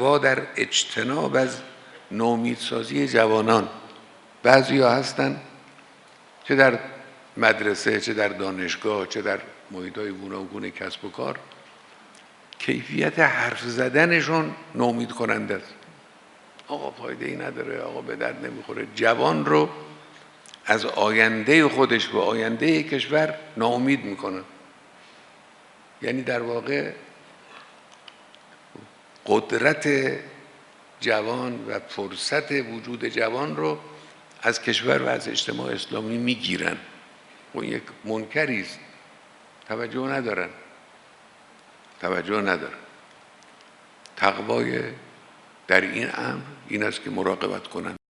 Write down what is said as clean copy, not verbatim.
تقوا در اجتناب از نومیدسازی جوانان. بعضی ها هستن چه در مدرسه، چه در دانشگاه، چه در محیط‌های گوناگون کسب و کار، کیفیت حرف زدنشون نومید کننده است. آقا فایده ای نداره، آقا به درد نمیخوره. جوان رو از آینده خودش و آینده کشور ناامید میکنن. یعنی در واقع قدرت جوان و فرصت وجود جوان رو از کشور و از اجتماع اسلامی میگیرن. و یک منکری است. توجه ندارن. تقوای در این امر این است که مراقبت کنند.